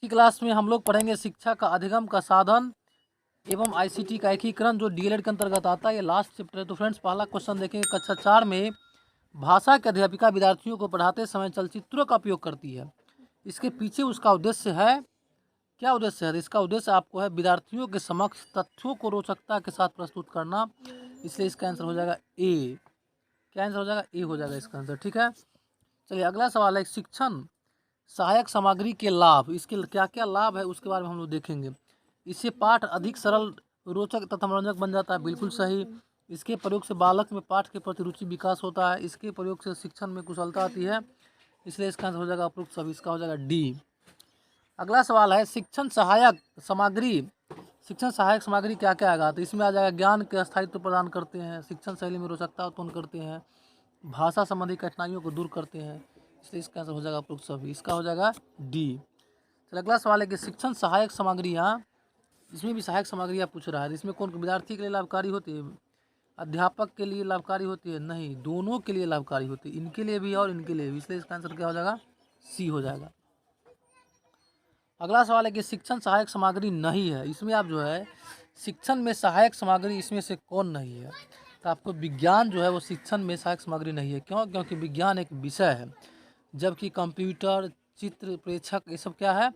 की क्लास में हम लोग पढ़ेंगे शिक्षा का अधिगम का साधन एवं आईसीटी का एकीकरण जो डीएलएड के अंतर्गत आता है। ये लास्ट चैप्टर है। तो फ्रेंड्स पहला क्वेश्चन देखेंगे। कक्षा 4 में भाषा की अध्यापिका विद्यार्थियों को पढ़ाते समय चलचित्रों का उपयोग करती है। इसके पीछे उसका उद्देश्य है, क्या उद्देश्य है? इसका उद्देश्य आपको है विद्यार्थियों के समक्ष तथ्यों को रोचकता के साथ प्रस्तुत करना। इसलिए इसका आंसर हो जाएगा ए। क्या आंसर हो जाएगा? ए हो जाएगा इसका आंसर। ठीक है, चलिए अगला सवाल है शिक्षण सहायक सामग्री के लाभ। इसके क्या क्या लाभ है उसके बारे में हम लोग देखेंगे। इससे पाठ अधिक सरल, रोचक तथा मनोरंजक बन जाता है। बिल्कुल सही। इसके प्रयोग से बालक में पाठ के प्रति रुचि विकास होता है। इसके प्रयोग से शिक्षण में कुशलता आती है। इसलिए इसका आंसर हो जाएगा उपरोक्त सभी। इसका हो जाएगा डी। अगला सवाल है शिक्षण सहायक सामग्री। शिक्षण सहायक सामग्री क्या क्या आएगा? तो इसमें आ जाएगा ज्ञान के स्थायित्व प्रदान करते हैं, शिक्षण शैली में रोचकता उत्पन्न करते हैं, भाषा संबंधी कठिनाइयों को दूर करते हैं। इसलिए इसका आंसर हो जाएगा उपरोक्त सभी। इसका हो जाएगा डी। चलिए अगला सवाल है कि शिक्षण सहायक सामग्रियाँ, इसमें भी सहायक सामग्रियाँ पूछ रहा है। इसमें कौन विद्यार्थी के लिए लाभकारी होती है, अध्यापक के लिए लाभकारी होती है? नहीं, दोनों के लिए लाभकारी होती है, इनके लिए भी और इनके लिए भी। इसलिए इसका आंसर क्या हो जाएगा? सी हो जाएगा। अगला सवाल है कि शिक्षण सहायक सामग्री नहीं है। इसमें आप जो है शिक्षण में सहायक सामग्री इसमें से कौन नहीं है? तो आपको विज्ञान जो है वो शिक्षण में सहायक सामग्री नहीं है। क्यों? क्योंकि विज्ञान एक विषय है, जबकि कंप्यूटर, चित्र, प्रेक्षक, ये सब क्या है?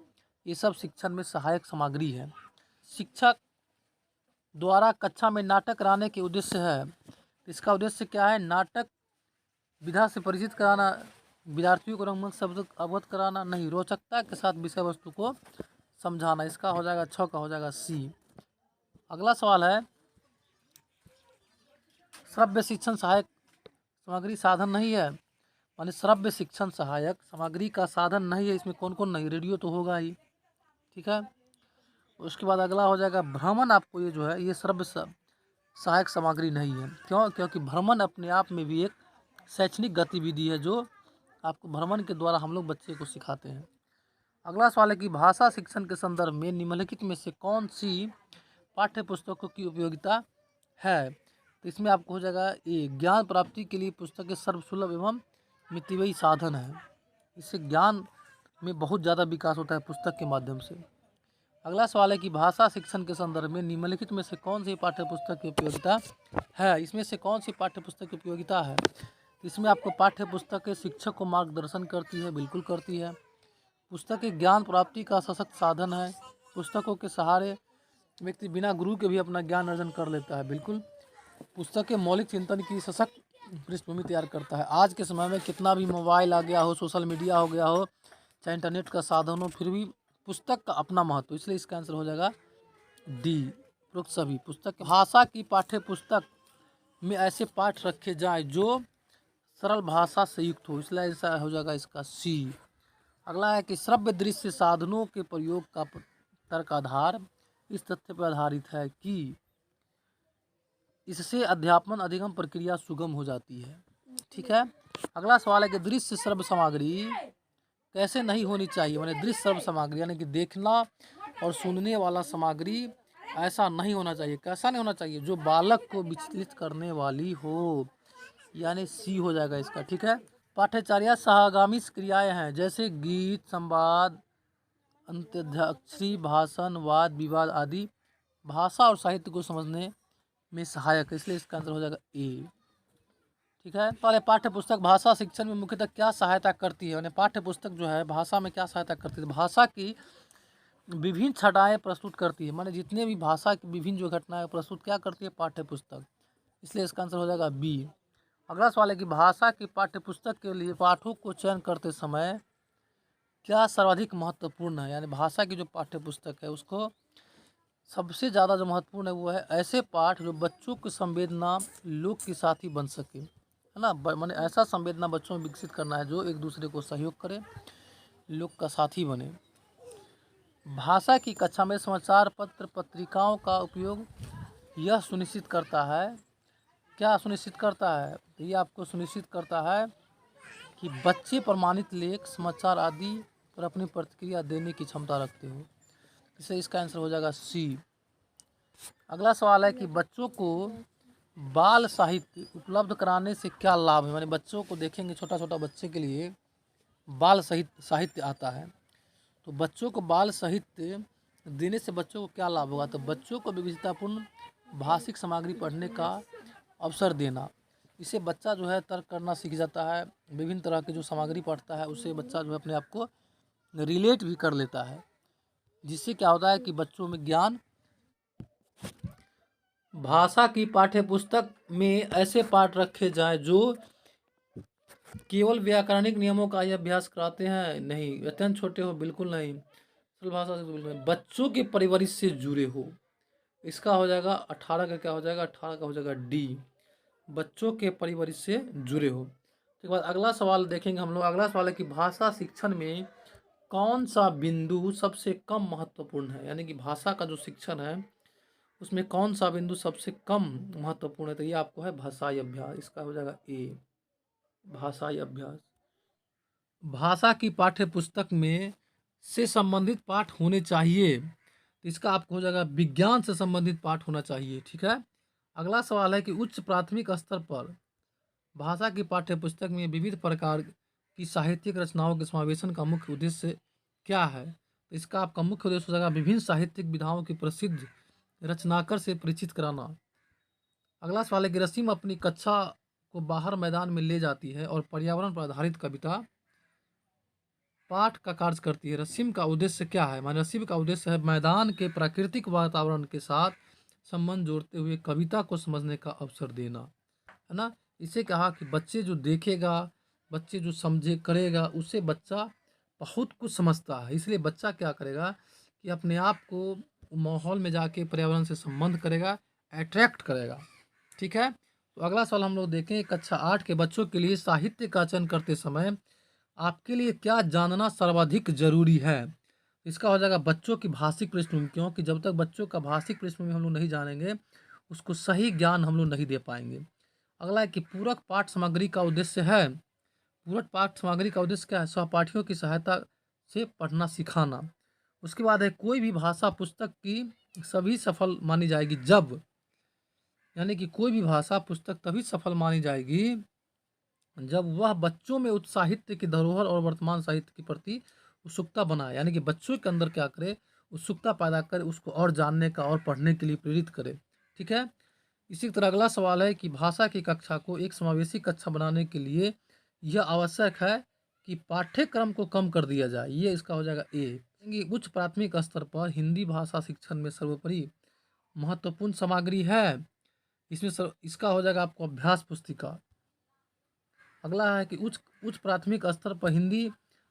ये सब शिक्षण में सहायक सामग्री है। शिक्षक द्वारा कक्षा में नाटक कराने के उद्देश्य है। इसका उद्देश्य क्या है? नाटक विधा से परिचित कराना, विद्यार्थियों को रंगमंच शब्द अवगत कराना। नहीं, रोचकता के साथ विषय वस्तु को समझाना। इसका हो जाएगा छः का हो जाएगा सी। अगला सवाल है श्रव्य शिक्षण सहायक सामग्री साधन नहीं है, माने श्रव्य शिक्षण सहायक सामग्री का साधन नहीं है। इसमें कौन कौन नहीं? रेडियो तो होगा ही। ठीक है, उसके बाद अगला हो जाएगा भ्रमण। आपको ये जो है ये श्रव्य सहायक सामग्री नहीं है। क्यों? क्योंकि भ्रमण अपने आप में भी एक शैक्षणिक गतिविधि है जो आपको भ्रमण के द्वारा हम लोग बच्चे को सिखाते हैं। अगला सवाल है कि भाषा शिक्षण के संदर्भ में निम्नलिखित में से कौन सी पाठ्य पुस्तकों की उपयोगिता है? तो इसमें आपको हो जाएगा ए। ज्ञान प्राप्ति के लिए पुस्तकें सर्वसुलभ एवं मितव्ययी साधन है। इससे ज्ञान में बहुत ज़्यादा विकास होता है पुस्तक के माध्यम से। अगला सवाल है कि भाषा शिक्षण के संदर्भ में निम्नलिखित में से कौन सी पाठ्य पुस्तक की उपयोगिता है? इसमें से कौन सी पाठ्य पुस्तक की उपयोगिता है? इसमें आपको पाठ्य पुस्तकें शिक्षक को मार्गदर्शन करती है। बिल्कुल करती है। पुस्तकें ज्ञान प्राप्ति का सशक्त साधन है। पुस्तकों के सहारे व्यक्ति बिना गुरु के भी अपना ज्ञान अर्जन कर लेता है। बिल्कुल। पुस्तकें मौलिक चिंतन की सशक्त पृष्ठभूमि तैयार करता है। आज के समय में कितना भी मोबाइल आ गया हो, सोशल मीडिया हो गया हो, चाहे इंटरनेट का साधन हो, फिर भी पुस्तक का अपना महत्व। इसलिए इसका आंसर हो जाएगा डी, उपरोक्त सभी। पुस्तक भाषा की पाठ्य पुस्तक में ऐसे पाठ रखे जाएं जो सरल भाषा से युक्त हो। इसलिए ऐसा हो जाएगा इसका सी। अगला है कि श्रव्य दृश्य साधनों के प्रयोग का तर्क आधार इस तथ्य पर आधारित है कि इससे अध्यापन अधिगम प्रक्रिया सुगम हो जाती है। ठीक है, अगला सवाल है कि दृश्य श्रव्य सामग्री कैसे नहीं होनी चाहिए? माने दृश्य श्रव्य सामग्री यानी कि देखना और सुनने वाला सामग्री ऐसा नहीं होना चाहिए। कैसा नहीं होना चाहिए? जो बालक को विचलित करने वाली हो, यानी सी हो जाएगा इसका। ठीक है, पाठ्यचर्या सहगामी क्रियाएं हैं जैसे गीत, संवाद, अंत्याक्षरी, भाषण, वाद विवाद आदि भाषा और साहित्य को समझने में सहायक है। इसलिए इसका आंसर हो जाएगा ए। ठीक है, पहले पाठ्य पुस्तक भाषा शिक्षण में मुख्यतः क्या सहायता करती है? यानी पाठ्य पुस्तक जो है भाषा में क्या सहायता करती है? भाषा की विभिन्न छटाएं प्रस्तुत करती है। माने जितने भी भाषा की विभिन्न जो घटनाएं प्रस्तुत क्या करती है? पाठ्य पुस्तक। इसलिए इसका आंसर हो जाएगा बी। अगला सवाल है कि भाषा की पाठ्य पुस्तक के लिए पाठों को चयन करते समय क्या सर्वाधिक महत्वपूर्ण है? यानी भाषा की जो पाठ्य पुस्तक है उसको सबसे ज़्यादा जो महत्वपूर्ण है वो है ऐसे पाठ जो बच्चों की संवेदना लोक के साथी बन सके, है ना। माने ऐसा संवेदना बच्चों में विकसित करना है जो एक दूसरे को सहयोग करे, लोक का साथी बने। भाषा की कक्षा में समाचार पत्र पत्रिकाओं का उपयोग यह सुनिश्चित करता है, क्या सुनिश्चित करता है? ये आपको सुनिश्चित करता है कि बच्चे प्रमाणित लेख, समाचार आदि पर अपनी प्रतिक्रिया देने की क्षमता रखते हो। इससे इसका आंसर हो जाएगा सी। अगला सवाल है कि बच्चों को बाल साहित्य उपलब्ध कराने से क्या लाभ है? माने बच्चों को देखेंगे, छोटा छोटा बच्चे के लिए बाल साहित्य आता है तो बच्चों को बाल साहित्य देने से बच्चों को क्या लाभ होगा? तो बच्चों को विविधतापूर्ण भाषिक सामग्री पढ़ने का अवसर देना। इससे बच्चा जो है तर्क करना सीख जाता है। विभिन्न तरह की जो सामग्री पढ़ता है उससे बच्चा जो है अपने आप को रिलेट भी कर लेता है, जिससे क्या होता है कि बच्चों में ज्ञान। भाषा की पाठ्य पुस्तक में ऐसे पाठ रखे जाएं जो केवल व्याकरणिक नियमों का ही अभ्यास कराते हैं, नहीं। अत्यंत छोटे हो, बिल्कुल नहीं। सरल भाषा से बिल्कुल नहीं। बच्चों के परिवरिश से जुड़े हो, इसका हो जाएगा 18 का क्या हो जाएगा? 18 का हो जाएगा डी, बच्चों के परिवरिश से जुड़े हो। उसके बाद अगला सवाल देखेंगे हम लोग। अगला सवाल है कि भाषा शिक्षण में कौन सा बिंदु सबसे कम महत्वपूर्ण है? यानी कि भाषा का जो शिक्षण है उसमें कौन सा बिंदु सबसे कम महत्वपूर्ण है? तो ये आपको है भाषाई अभ्यास, इसका हो जाएगा ए, भाषाई अभ्यास। भाषा की पाठ्य पुस्तक में से संबंधित पाठ होने चाहिए, तो इसका आपको हो जाएगा विज्ञान से संबंधित पाठ होना चाहिए, ठीक है। अगला सवाल है कि उच्च प्राथमिक स्तर पर भाषा की पाठ्य पुस्तक में विविध प्रकार की साहित्यिक रचनाओं के समावेशन का मुख्य उद्देश्य क्या है? तो इसका आपका मुख्य उद्देश्य हो जाएगा विभिन्न साहित्यिक विधाओं की प्रसिद्ध रचनाकर से परिचित कराना। अगला सवाल है कि रसीम अपनी कक्षा को बाहर मैदान में ले जाती है और पर्यावरण पर आधारित कविता पाठ का कार्य करती है। रसीम का उद्देश्य क्या है? मान रसीम का उद्देश्य है मैदान के प्राकृतिक वातावरण के साथ संबंध जोड़ते हुए कविता को समझने का अवसर देना, है ना। इसे कहा कि बच्चे जो देखेगा, बच्चे जो समझे करेगा, उससे बच्चा बहुत कुछ समझता है। इसलिए बच्चा क्या करेगा कि अपने आप को माहौल में जाके पर्यावरण से संबंध करेगा, अट्रैक्ट करेगा, ठीक है। तो अगला सवाल हम लोग देखें, कक्षा 8 के बच्चों के लिए साहित्य का चयन करते समय आपके लिए क्या जानना सर्वाधिक जरूरी है? इसका हो जाएगा बच्चों की भाषिक पृष्ठभूमि, क्योंकि जब तक बच्चों का भाषिक पृष्ठभूमि हम लोग नहीं जानेंगे उसको सही ज्ञान हम लोग नहीं दे पाएंगे। अगला है कि पूरक पाठ सामग्री का उद्देश्य है, पूरक पाठ सामग्री का उद्देश्य क्या है? सहपाठियों की सहायता से पढ़ना सिखाना। उसके बाद है कोई भी भाषा पुस्तक की सभी सफल मानी जाएगी जब, यानी कि कोई भी भाषा पुस्तक तभी सफल मानी जाएगी जब वह बच्चों में उत्साहित्य की धरोहर और वर्तमान साहित्य के प्रति उत्सुकता बनाए, यानी कि बच्चों के अंदर क्या करे, उत्सुकता पैदा करे, उसको और जानने का और पढ़ने के लिए प्रेरित करे, ठीक है। इसी तरह अगला सवाल है कि भाषा की कक्षा को एक समावेशी कक्षा बनाने के लिए यह आवश्यक है कि पाठ्यक्रम को कम कर दिया जाए, ये इसका हो जाएगा ए। उच्च प्राथमिक स्तर पर हिंदी भाषा शिक्षण में सर्वोपरि महत्वपूर्ण सामग्री है, इसमें इसका हो जाएगा आपको अभ्यास पुस्तिका। अगला है कि उच्च प्राथमिक स्तर पर हिंदी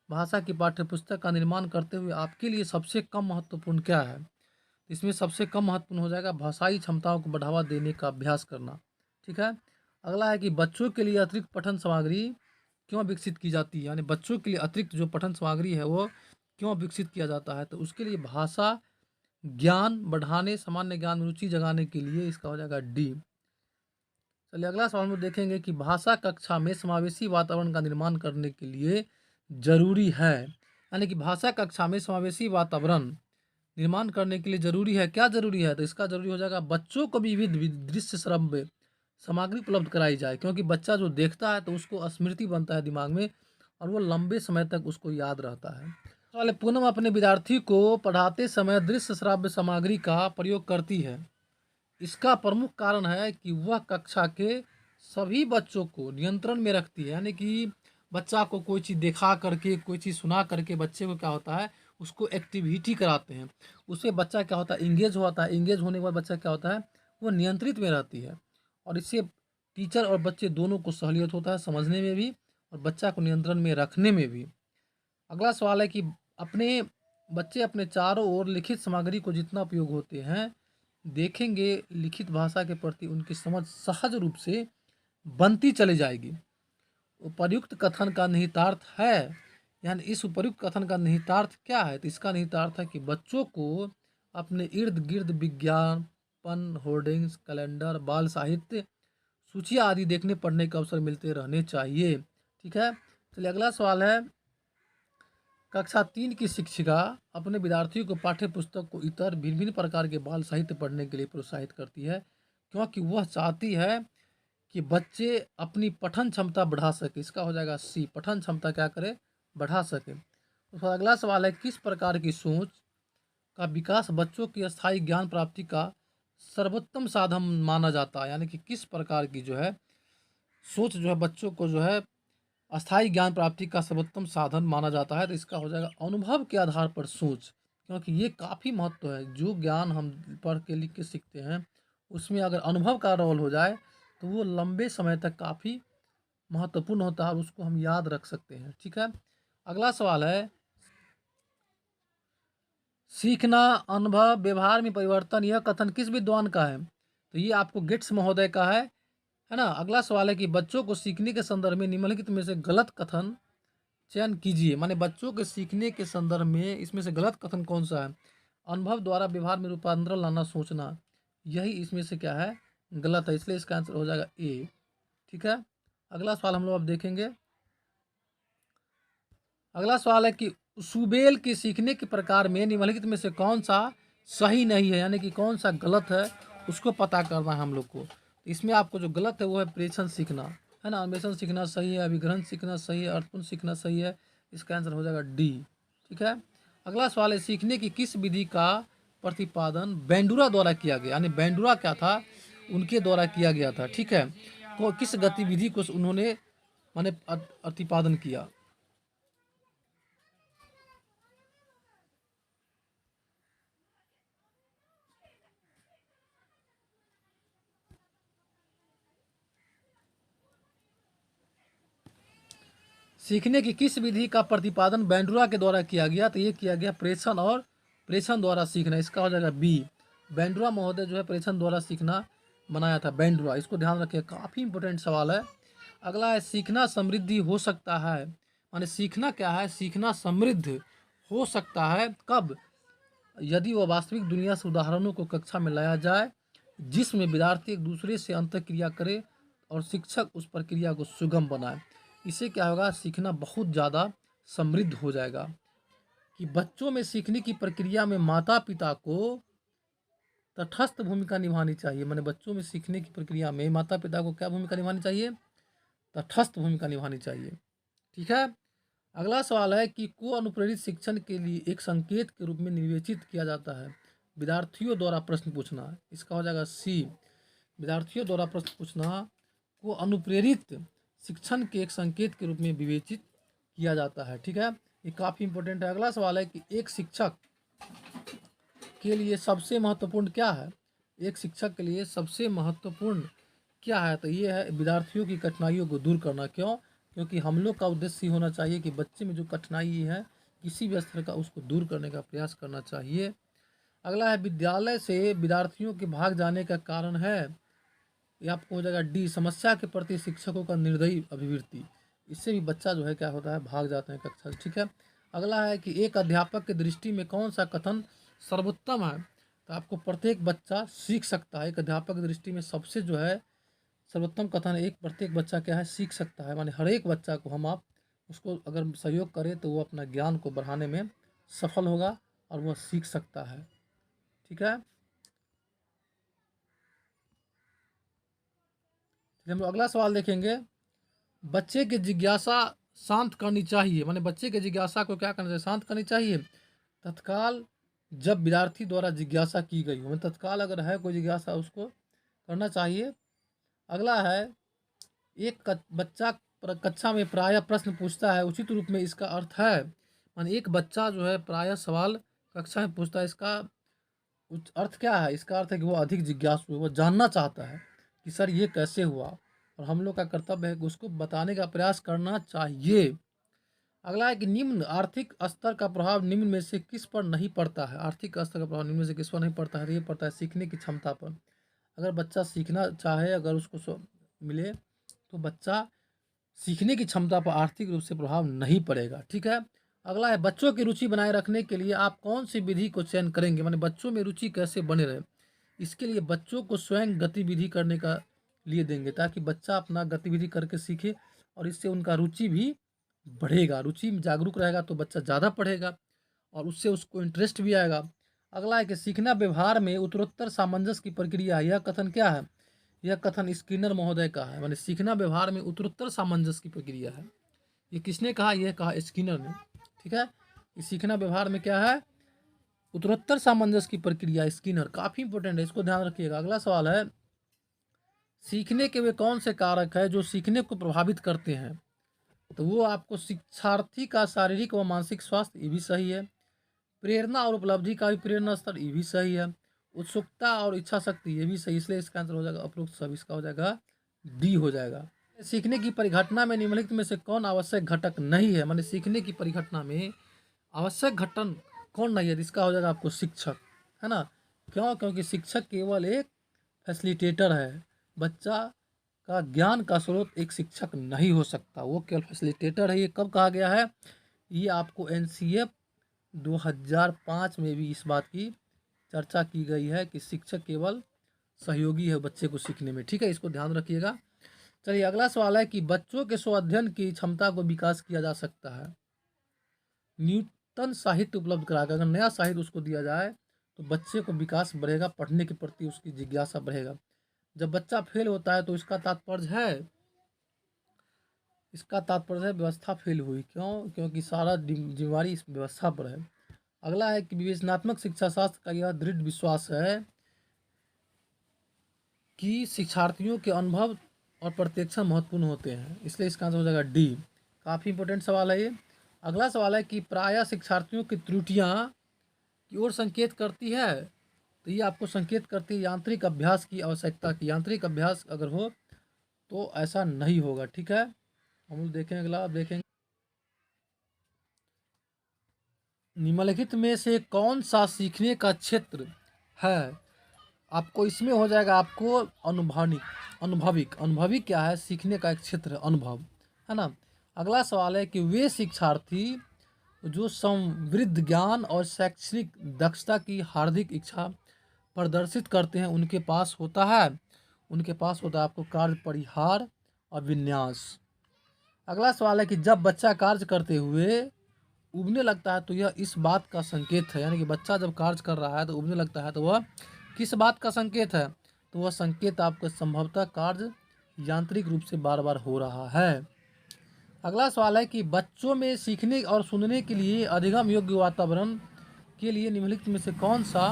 भाषा की पाठ्यपुस्तक का निर्माण करते हुए आपके लिए सबसे कम महत्वपूर्ण क्या है? इसमें सबसे कम महत्वपूर्ण हो जाएगा भाषाई क्षमताओं को बढ़ावा देने का अभ्यास करना, ठीक है। अगला है कि बच्चों के लिए अतिरिक्त पठन सामग्री क्यों विकसित की जाती है, यानी बच्चों के लिए अतिरिक्त जो पठन सामग्री है वो क्यों विकसित किया जाता है? तो उसके लिए भाषा ज्ञान बढ़ाने, सामान्य ज्ञान में रुचि जगाने के लिए, इसका हो जाएगा डी। चलिए अगला सवाल में देखेंगे कि भाषा कक्षा में समावेशी वातावरण का निर्माण करने के लिए जरूरी है, यानी कि भाषा कक्षा में समावेशी वातावरण निर्माण करने के लिए जरूरी है। क्या जरूरी है? तो इसका जरूरी हो जाएगा बच्चों को भी विविध दृश्य श्रव्य सामग्री उपलब्ध कराई जाए, क्योंकि बच्चा जो देखता है तो उसको स्मृति बनता है दिमाग में और वो लंबे समय तक उसको याद रहता है। वाले पूनम अपने विद्यार्थी को पढ़ाते समय दृश्य श्राव्य सामग्री का प्रयोग करती है। इसका प्रमुख कारण है कि वह कक्षा के सभी बच्चों को नियंत्रण में रखती है, यानी कि बच्चा को कोई चीज़ दिखा करके, कोई चीज़ सुना करके बच्चे को क्या होता है, उसको एक्टिविटी कराते हैं। उससे बच्चा क्या होता है, इंगेज होता है। इंगेज होने के बाद बच्चा क्या होता है, वो नियंत्रित में रहती है और इससे टीचर और बच्चे दोनों को सहूलियत होता है समझने में भी और बच्चा को नियंत्रण में रखने में भी। अगला सवाल है कि अपने बच्चे अपने चारों ओर लिखित सामग्री को जितना उपयोग होते हैं देखेंगे, लिखित भाषा के प्रति उनकी समझ सहज रूप से बनती चली जाएगी। उपर्युक्त कथन का निहितार्थ है, यानी इस उपर्युक्त कथन का निहितार्थ क्या है? तो इसका निहितार्थ है कि बच्चों को अपने इर्द गिर्द विज्ञापन, होर्डिंग्स, कैलेंडर, बाल साहित्य, सूचियाँ आदि देखने पढ़ने के अवसर मिलते रहने चाहिए, ठीक है। चलिए अगला सवाल है, कक्षा 3 की शिक्षिका अपने विद्यार्थियों को पाठ्य पुस्तक को इतर भिन्न प्रकार के बाल साहित्य पढ़ने के लिए प्रोत्साहित करती है, क्योंकि वह चाहती है कि बच्चे अपनी पठन क्षमता बढ़ा सके। इसका हो जाएगा सी, पठन क्षमता क्या करे, बढ़ा सके। उसका अगला सवाल है, किस प्रकार की सोच का विकास बच्चों की अस्थायी ज्ञान प्राप्ति का सर्वोत्तम साधन माना जाता है? यानी कि किस प्रकार की जो है सोच जो है बच्चों को जो है अस्थायी ज्ञान प्राप्ति का सर्वोत्तम साधन माना जाता है? तो इसका हो जाएगा अनुभव के आधार पर सोच, क्योंकि ये काफ़ी महत्व है। जो ज्ञान हम पढ़ के लिख के सीखते हैं उसमें अगर अनुभव का रोल हो जाए तो वो लंबे समय तक काफ़ी महत्वपूर्ण होता है और उसको हम याद रख सकते हैं। ठीक है, अगला सवाल है, सीखना, अनुभव, व्यवहार में परिवर्तन, यह कथन किस विद्वान का है? तो ये आपको गेट्स महोदय का है ना। अगला सवाल है कि बच्चों को सीखने के संदर्भ में निम्नलिखित में से गलत कथन चयन कीजिए। माने बच्चों के सीखने के संदर्भ में इसमें से गलत कथन कौन सा है? अनुभव द्वारा व्यवहार में रूपांतरण लाना सोचना, यही इसमें से क्या है? गलत है, इसलिए इसका आंसर हो जाएगा ए। ठीक है, अगला सवाल हम लोग अब देखेंगे। अगला सवाल है कि सुबेल के सीखने के प्रकार में निम्नलिखित में से कौन सा सही नहीं है, यानी कि कौन सा गलत है उसको पता करना है हम लोग को। तो इसमें आपको जो गलत है वो है प्रेषण सीखना, है ना। अन्वेषण सीखना सही है, अभिग्रहण सीखना सही है, अर्थपूर्ण सीखना सही है। इसका आंसर हो जाएगा डी। ठीक है, अगला सवाल है, सीखने की किस विधि का प्रतिपादन बेंडूरा द्वारा किया गया? यानी बेंडूरा क्या था, उनके द्वारा किया गया था। ठीक है, तो किस गतिविधि को उन्होंने माने प्रतिपादन किया? सीखने की किस विधि का प्रतिपादन बेंडूरा के द्वारा किया गया? तो ये किया गया प्रेषण और प्रेषण द्वारा सीखना। इसका हो जाएगा बी। बेंडूरा महोदय जो है प्रेषण द्वारा सीखना बनाया था, बेंडूरा। इसको ध्यान रखिए, काफ़ी इंपॉर्टेंट सवाल है। अगला है, सीखना समृद्धि हो सकता है, माने सीखना क्या है? सीखना समृद्ध हो सकता है कब? यदि वह वास्तविक दुनिया से उदाहरणों को कक्षा में लाया जाए, जिसमें विद्यार्थी एक दूसरे से अंतःक्रिया करे और शिक्षक उस प्रक्रिया को सुगम बनाए। इससे क्या होगा? सीखना बहुत ज़्यादा समृद्ध हो जाएगा। कि बच्चों में सीखने की प्रक्रिया में माता पिता को तटस्थ भूमिका निभानी चाहिए। मैंने बच्चों में सीखने की प्रक्रिया में माता पिता को क्या भूमिका निभानी चाहिए? तटस्थ भूमिका निभानी चाहिए। ठीक है, अगला सवाल है कि को अनुप्रेरित शिक्षण के लिए एक संकेत के रूप में विवेचित किया जाता है विद्यार्थियों द्वारा प्रश्न पूछना। इसका हो जाएगा सी। विद्यार्थियों द्वारा प्रश्न पूछना को अनुप्रेरित शिक्षण के एक संकेत के रूप में विवेचित किया जाता है। ठीक है, ये काफ़ी इंपॉर्टेंट है। अगला सवाल है कि एक शिक्षक के लिए सबसे महत्वपूर्ण क्या है? एक शिक्षक के लिए सबसे महत्वपूर्ण क्या है? तो ये है विद्यार्थियों की कठिनाइयों को दूर करना। क्यों? क्योंकि हम लोग का उद्देश्य होना चाहिए कि बच्चे में जो कठिनाई है किसी भी स्तर का उसको दूर करने का प्रयास करना चाहिए। अगला है, विद्यालय से विद्यार्थियों के भाग जाने का कारण है, ये आपको हो जाएगा डी, समस्या के प्रति शिक्षकों का निर्दयी अभिवृत्ति। इससे भी बच्चा जो है क्या होता है, भाग जाते हैं कक्षा से। ठीक है, अगला है कि एक अध्यापक की दृष्टि में कौन सा कथन सर्वोत्तम है? तो आपको प्रत्येक बच्चा सीख सकता है। एक अध्यापक की दृष्टि में सबसे जो है सर्वोत्तम कथन एक प्रत्येक बच्चा क्या है, सीख सकता है। माने हर एक बच्चा को हम आप उसको अगर सहयोग करें तो वो अपना ज्ञान को बढ़ाने में सफल होगा और वह सीख सकता है। ठीक है, हम लोग अगला सवाल देखेंगे। बच्चे की जिज्ञासा शांत करनी चाहिए, माने बच्चे की जिज्ञासा को क्या करना चाहिए? शांत करनी चाहिए। तत्काल जब विद्यार्थी द्वारा जिज्ञासा की गई हो, तत्काल अगर है कोई जिज्ञासा उसको करना चाहिए। अगला है, एक बच्चा कक्षा में प्रायः प्रश्न पूछता है, उचित रूप में इसका अर्थ है, माने एक बच्चा जो है प्रायः सवाल कक्षा में पूछता है, इसका अर्थ क्या है? इसका अर्थ है कि वो अधिक जिज्ञासु है, वो जानना चाहता है कि सर ये कैसे हुआ, और हम लोग का कर्तव्य है कि उसको बताने का प्रयास करना चाहिए। अगला है कि निम्न आर्थिक स्तर का प्रभाव निम्न में से किस पर नहीं पड़ता है? आर्थिक स्तर का प्रभाव निम्न में से किस पर नहीं पड़ता है? तो ये पड़ता है सीखने की क्षमता पर। अगर बच्चा सीखना चाहे, अगर उसको मिले तो बच्चा सीखने की क्षमता पर आर्थिक रूप से प्रभाव नहीं पड़ेगा। ठीक है, अगला है, बच्चों की रुचि बनाए रखने के लिए आप कौन सी विधि को चयन करेंगे? माने बच्चों में रुचि कैसे बने रहे, इसके लिए बच्चों को स्वयं गतिविधि करने का लिए देंगे, ताकि बच्चा अपना गतिविधि करके सीखे और इससे उनका रुचि भी बढ़ेगा। रुचि में जागरूक रहेगा तो बच्चा ज़्यादा पढ़ेगा और उससे उसको इंटरेस्ट भी आएगा। अगला है कि सीखना व्यवहार में उत्तरोत्तर सामंजस्य की प्रक्रिया है, यह कथन क्या है? यह कथन स्किनर महोदय का है। माने सीखना व्यवहार में उत्तरोत्तर सामंजस्य की प्रक्रिया है। ये किसने कहा? यह कहा स्किनर ने। ठीक है, इस सीखना व्यवहार में क्या है, उत्तरोत्तर सामंजस्य की प्रक्रिया, स्किनर, काफी इंपॉर्टेंट है, इसको ध्यान रखिएगा। अगला सवाल है, सीखने के वे कौन से कारक है जो सीखने को प्रभावित करते हैं? तो वो आपको शिक्षार्थी का शारीरिक व मानसिक स्वास्थ्य, ये भी सही है। प्रेरणा और उपलब्धि का भी प्रेरणा स्तर, ये भी सही है। उत्सुकता और इच्छा शक्ति, ये भी सही, इसलिए इसका आंसर हो जाएगा उपरोक्त सब, इसका हो जाएगा डी हो जाएगा। सीखने की परिघटना में निम्नलिखित में से कौन आवश्यक घटक नहीं है? माने सीखने की परिघटना में आवश्यक घटक कौन नहीं है? इसका हो जाएगा आपको शिक्षक, है ना। क्यों? क्योंकि शिक्षक केवल एक फैसिलिटेटर है। बच्चा का ज्ञान का स्रोत एक शिक्षक नहीं हो सकता, वो केवल फैसिलिटेटर है। ये कब कहा गया है? ये आपको एनसीएफ 2005 में भी इस बात की चर्चा की गई है कि शिक्षक केवल सहयोगी है बच्चे को सीखने में। ठीक है, इसको ध्यान रखिएगा। चलिए अगला सवाल है कि बच्चों के स्व अध्ययन की क्षमता को विकास किया जा सकता है। न्यूटन साहित्य उपलब्ध कराकर, अगर नया साहित्य उसको दिया जाए तो बच्चे को विकास बढ़ेगा, पढ़ने के प्रति उसकी जिज्ञासा बढ़ेगा। जब बच्चा फेल होता है तो इसका तात्पर्य है व्यवस्था फेल हुई। क्यों? क्योंकि सारा जिम्मेवारी इस व्यवस्था पर है। अगला है कि विवेचनात्मक शिक्षा शास्त्र का यह दृढ़ विश्वास है कि शिक्षार्थियों के अनुभव और प्रत्यक्षण महत्वपूर्ण होते हैं, इसलिए इसका आंसर हो जाएगा डी। काफ़ी इंपॉर्टेंट सवाल है ये। अगला सवाल है कि प्रायः शिक्षार्थियों की त्रुटियां की ओर संकेत करती है। तो ये आपको संकेत करती है यांत्रिक अभ्यास की आवश्यकता की। यांत्रिक अभ्यास अगर हो तो ऐसा नहीं होगा। ठीक है, हम लोग देखें अगला, आप देखेंगे निम्नलिखित में से कौन सा सीखने का क्षेत्र है? आपको इसमें हो जाएगा आपको अनुभविक क्या है? सीखने का एक क्षेत्र, अनुभव, है ना। अगला सवाल है कि वे शिक्षार्थी जो समृद्ध ज्ञान और शैक्षणिक दक्षता की हार्दिक इच्छा प्रदर्शित करते हैं उनके पास होता है आपको कार्य परिहार और विन्यास। अगला सवाल है कि जब बच्चा कार्य करते हुए उबने लगता है तो यह इस बात का संकेत है, यानी कि बच्चा जब कार्य कर रहा है तो उबने लगता है तो वह किस बात का संकेत है? तो वह संकेत आपको संभवतः कार्य यांत्रिक रूप से बार बार हो रहा है। अगला सवाल है कि बच्चों में सीखने और सुनने के लिए अधिगम योग्य वातावरण के लिए निम्नलिखित में से कौन सा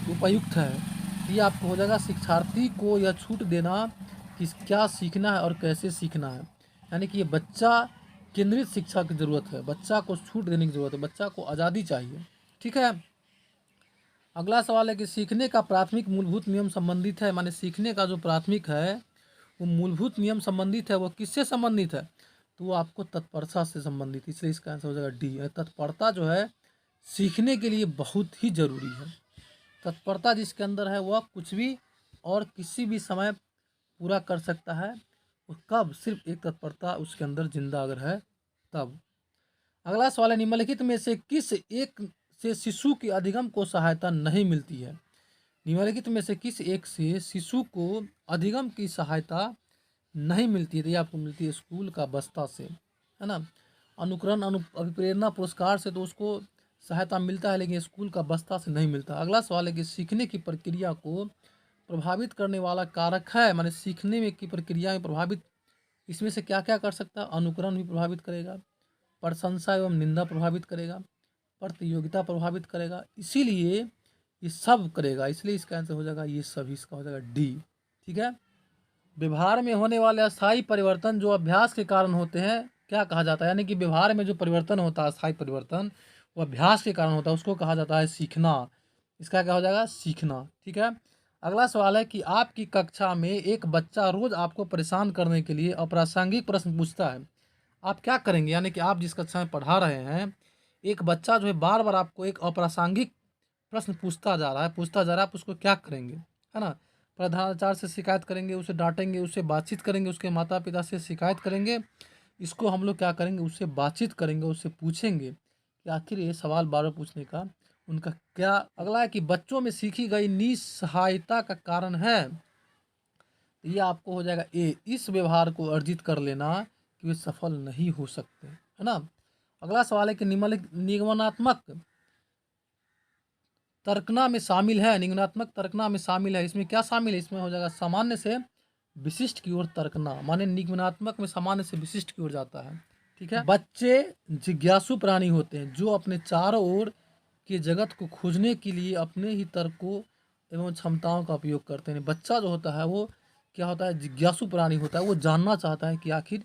उपयुक्त है? ये आपको हो जाएगा शिक्षार्थी को यह छूट देना कि क्या सीखना है और कैसे सीखना है, यानी कि ये बच्चा केंद्रित शिक्षा की ज़रूरत है। बच्चा को छूट देने की ज़रूरत है, बच्चा को आज़ादी चाहिए। ठीक है, अगला सवाल है कि सीखने का प्राथमिक मूलभूत नियम संबंधित है। माने सीखने का जो प्राथमिक है वो मूलभूत नियम संबंधित है, वो किससे संबंधित है? तो वो आपको तत्परता से संबंधित, इसलिए इसका आंसर हो जाएगा डी। तत्परता जो है सीखने के लिए बहुत ही जरूरी है। तत्परता जिसके अंदर है वह कुछ भी और किसी भी समय पूरा कर सकता है। और कब? सिर्फ एक तत्परता उसके अंदर जिंदा अगर है तब। अगला सवाल है निम्नलिखित में से किस एक से शिशु की अधिगम को सहायता नहीं मिलती है? निम्नलिखित में से किस एक से शिशु को अधिगम की सहायता नहीं मिलती है? तो ये आपको मिलती है स्कूल का बस्ता से, है ना। अनुकरण अभिप्रेरणा पुरस्कार से तो उसको सहायता मिलता है, लेकिन स्कूल का बस्ता से नहीं मिलता। अगला सवाल है कि सीखने की प्रक्रिया को प्रभावित करने वाला कारक है, माने सीखने में की प्रक्रिया में प्रभावित इसमें से क्या क्या कर सकता है? अनुकरण भी प्रभावित करेगा, प्रशंसा एवं निंदा प्रभावित करेगा, प्रतियोगिता प्रभावित करेगा, इसीलिए ये सब करेगा, इसलिए इसका आंसर हो जाएगा ये सभी, इसका हो जाएगा डी। ठीक है, व्यवहार में होने वाले अस्थायी परिवर्तन जो अभ्यास के कारण होते हैं क्या कहा जाता है? यानी कि व्यवहार में जो परिवर्तन होता है, अस्थायी परिवर्तन, वो अभ्यास के कारण होता है, उसको कहा जाता है सीखना। इसका क्या हो जाएगा? सीखना। ठीक है, अगला सवाल है कि आपकी कक्षा में एक बच्चा रोज आपको परेशान करने के लिए अप्रासंगिक प्रश्न पूछता है, आप क्या करेंगे? यानी कि आप जिस कक्षा में पढ़ा रहे हैं, एक बच्चा जो है बार बार आपको एक अप्रासंगिक प्रश्न पूछता जा रहा है, आप उसको क्या करेंगे? है ना, प्रधानाचार्य से शिकायत करेंगे, उसे डांटेंगे, उससे बातचीत करेंगे, उसके माता पिता से शिकायत करेंगे, इसको हम लोग क्या करेंगे? उससे बातचीत करेंगे, उससे पूछेंगे कि आखिर ये सवाल बार बार पूछने का उनका क्या। अगला है कि बच्चों में सीखी गई निस्सहायता का कारण है, ये आपको हो जाएगा ए, इस व्यवहार को अर्जित कर लेना कि वे सफल नहीं हो सकते, है ना। अगला सवाल है कि निगमनात्मक तर्कना में शामिल है, निगमनात्मक तर्कना में शामिल है, इसमें क्या शामिल है? इसमें हो जाएगा सामान्य से विशिष्ट की ओर तर्कना, माने निगमनात्मक में सामान्य से विशिष्ट की ओर जाता है। ठीक है। बच्चे जिज्ञासु प्राणी होते हैं जो अपने चारों ओर के जगत को खोजने के लिए अपने ही तर्कों एवं क्षमताओं का उपयोग करते हैं। बच्चा जो होता है वो क्या होता है, जिज्ञासु प्राणी होता है। वो जानना चाहता है कि आखिर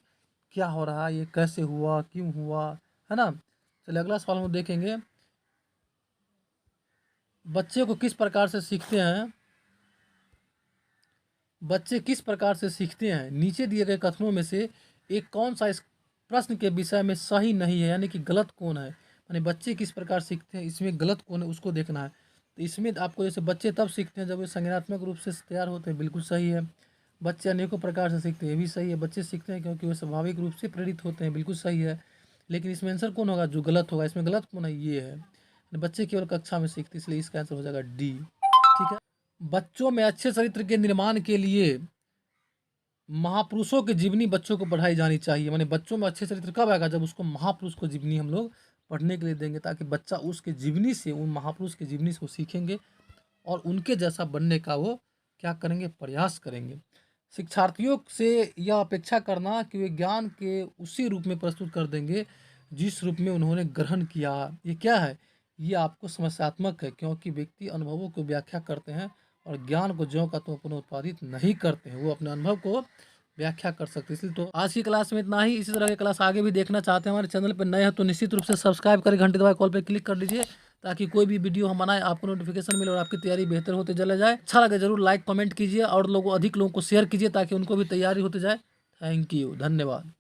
क्या हो रहा है, ये कैसे हुआ, क्यों हुआ, है ना। चलिए अगला सवाल हम देखेंगे, बच्चे को किस प्रकार से सीखते हैं, बच्चे किस प्रकार से सीखते हैं, नीचे दिए गए कथनों में से एक कौन सा इस प्रश्न के विषय में सही नहीं है, यानी कि गलत कौन है। यानी बच्चे किस प्रकार सीखते हैं, इसमें गलत कौन है उसको देखना है। तो इसमें आपको जैसे बच्चे तब सीखते हैं जब वे संज्ञानात्मक रूप से तैयार होते हैं, बिल्कुल सही है। बच्चे अनेकों प्रकार से सीखते हैं, ये भी सही है। बच्चे सीखते हैं क्योंकि वे स्वाभाविक रूप से प्रेरित होते हैं, बिल्कुल सही है। लेकिन इसमें आंसर कौन होगा जो गलत होगा, इसमें गलत कौन है, ये है। बच्चे केवल कक्षा में सीखते, इसलिए इसका आंसर हो जाएगा डी। ठीक है। बच्चों में अच्छे चरित्र के निर्माण के लिए महापुरुषों की जीवनी बच्चों को पढ़ाई जानी चाहिए। माने बच्चों में अच्छे चरित्र कब आएगा, जब उसको महापुरुष को जीवनी हम लोग पढ़ने के लिए देंगे, ताकि बच्चा उसके जीवनी से, उन महापुरुष की जीवनी से वो सीखेंगे और उनके जैसा बनने का वो क्या करेंगे, प्रयास करेंगे। शिक्षार्थियों से यह अपेक्षा करना कि वे ज्ञान के उसी रूप में प्रस्तुत कर देंगे जिस रूप में उन्होंने ग्रहण किया, ये क्या है, ये आपको समस्यात्मक है, क्योंकि व्यक्ति अनुभवों को व्याख्या करते हैं और ज्ञान को ज्यों का त्यों पुनः उत्पादित नहीं करते हैं, वो अपने अनुभव को व्याख्या कर सकते हैं। इसलिए तो आज की क्लास में इतना ही। इसी तरह की क्लास आगे भी देखना चाहते हैं, हमारे चैनल पर नए हैं तो निश्चित रूप से सब्सक्राइब करें, घंटे दबाए कॉल पर क्लिक कर लीजिए, ताकि कोई भी वीडियो हम बनाए आपको नोटिफिकेशन मिले और आपकी तैयारी बेहतर होते चला जाए। अच्छा लगे जरूर लाइक कमेंट कीजिए और अधिक लोगों को शेयर कीजिए, ताकि उनको भी तैयारी होते जाए। थैंक यू, धन्यवाद।